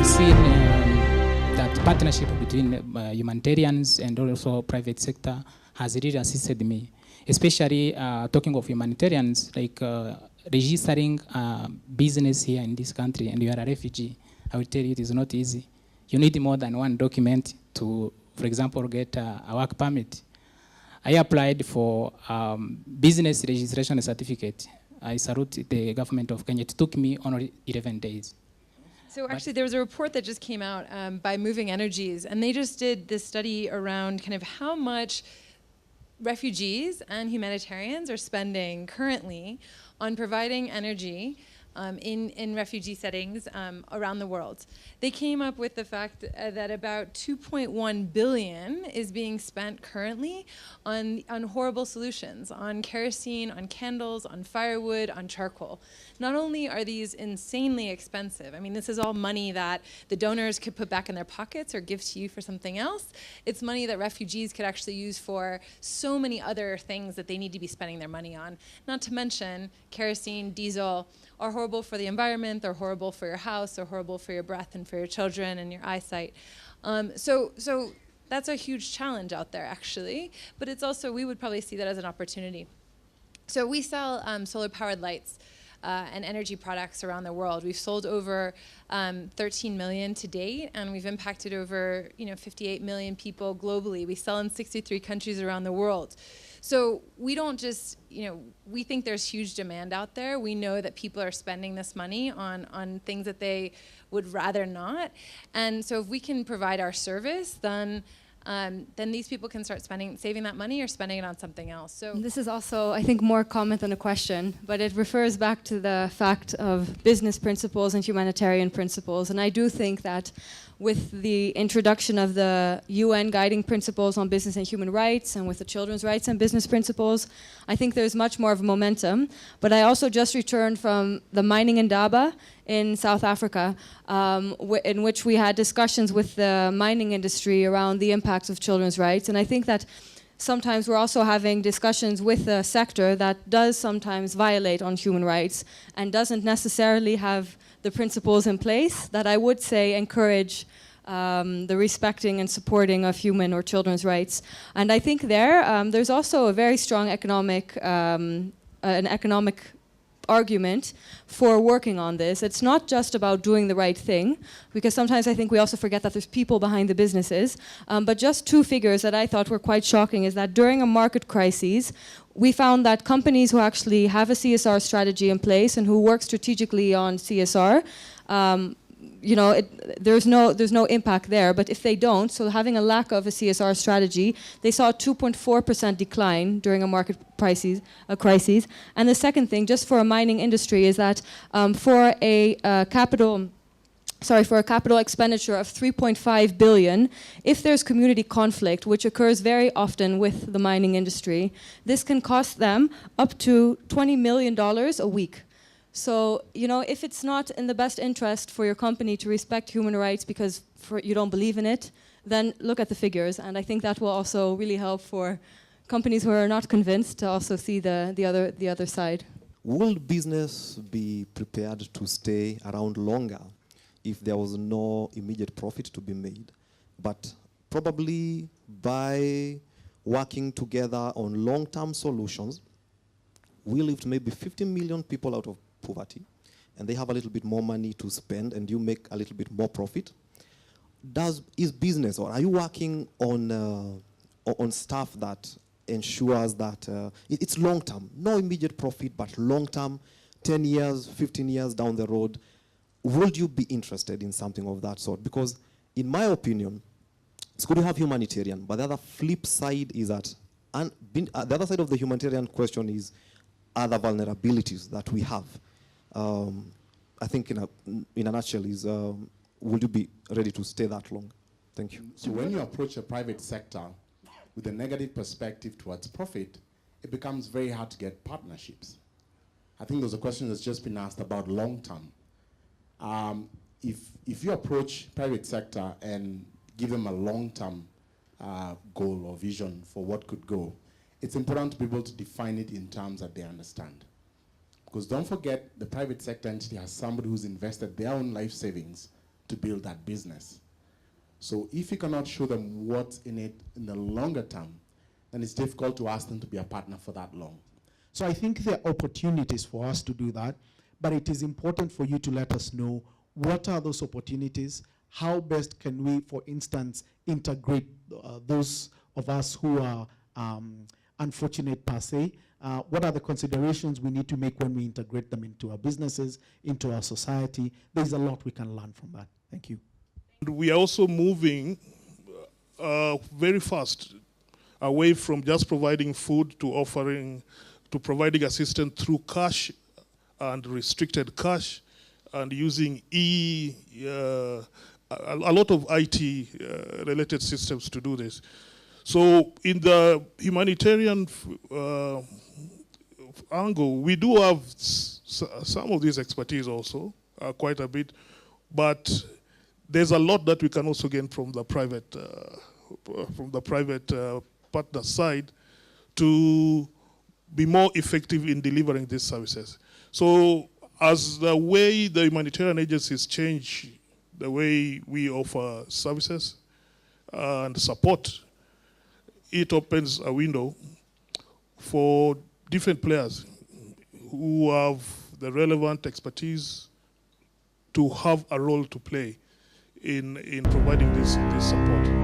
seen that partnership between humanitarians and also private sector has really assisted me, especially talking of humanitarians, like registering business here in this country, and you are a refugee. I will tell you it is not easy. You need more than one document to, for example, get a work permit. I applied for business registration certificate. I salute the government of Kenya. It took me only 11 days. So actually there was a report that just came out by Moving Energies, and they just did this study around kind of how much refugees and humanitarians are spending currently on providing energy in refugee settings around the world. They came up with the fact that about 2.1 billion is being spent currently on horrible solutions, on kerosene, on candles, on firewood, on charcoal. Not only are these insanely expensive, I mean, this is all money that the donors could put back in their pockets or give to you for something else. It's money that refugees could actually use for so many other things that they need to be spending their money on. Not to mention kerosene, diesel, are horrible for the environment, they're horrible for your house, they're horrible for your breath and for your children and your eyesight. So that's a huge challenge out there, actually. But it's also, we would probably see that as an opportunity. So we sell solar-powered lights and energy products around the world. We've sold over 13 million to date, and we've impacted over 58 million people globally. We sell in 63 countries around the world. So we don't just, we think there's huge demand out there. We know that people are spending this money on things that they would rather not. And so if we can provide our service, then these people can start saving that money or spending it on something else. So this is also, I think, more a comment than a question, but it refers back to the fact of business principles and humanitarian principles. And I do think that with the introduction of the UN guiding principles on business and human rights, and with the children's rights and business principles, I think there's much more of a momentum. But I also just returned from the mining in Daba in South Africa, in which we had discussions with the mining industry around the impacts of children's rights. And I think that sometimes we're also having discussions with a sector that does sometimes violate on human rights and doesn't necessarily have the principles in place that I would say encourage the respecting and supporting of human or children's rights. And I think there's also a very strong economic argument for working on this. It's not just about doing the right thing, because sometimes I think we also forget that there's people behind the businesses. But just two figures that I thought were quite shocking is that during a market crisis, we found that companies who actually have a CSR strategy in place and who work strategically on CSR, there's no impact there. But if they don't, so having a lack of a CSR strategy, they saw a 2.4% decline during a market crisis. And the second thing, just for a mining industry, is that for a capital expenditure of 3.5 billion, if there's community conflict, which occurs very often with the mining industry, this can cost them up to $20 million a week. So, if it's not in the best interest for your company to respect human rights because you don't believe in it, then look at the figures. And I think that will also really help for companies who are not convinced to also see the other side. Will business be prepared to stay around longer if there was no immediate profit to be made? But probably by working together on long-term solutions, we lift maybe 50 million people out of poverty, and they have a little bit more money to spend, and you make a little bit more profit. Is business, or are you working on stuff that ensures that it's long-term, no immediate profit, but long-term, 10 years, 15 years down the road? Would you be interested in something of that sort? Because in my opinion, it's good to have humanitarian, but the other flip side is that, the other side of the humanitarian question is other vulnerabilities that we have. I think in a nutshell is, would you be ready to stay that long? Thank you. So when you approach a private sector with a negative perspective towards profit, it becomes very hard to get partnerships. I think there's a question that's just been asked about long-term. If you approach private sector and give them a long-term goal or vision for what could go, it's important to be able to define it in terms that they understand. Because don't forget, the private sector entity has somebody who's invested their own life savings to build that business. So if you cannot show them what's in it in the longer term, then it's difficult to ask them to be a partner for that long. So I think there are opportunities for us to do that, but it is important for you to let us know what are those opportunities, how best can we, for instance, integrate those of us who are unfortunate per se. What are the considerations we need to make when we integrate them into our businesses, into our society? There's a lot we can learn from that. Thank you. We are also moving very fast away from just providing food to providing assistance through cash and restricted cash and using a lot of IT related systems to do this. So in the humanitarian angle, we do have some of this expertise also, quite a bit, but there's a lot that we can also gain from the private partner side to be more effective in delivering these services. So as the way the humanitarian agencies change the way we offer services and support, it opens a window for different players who have the relevant expertise to have a role to play in providing this support.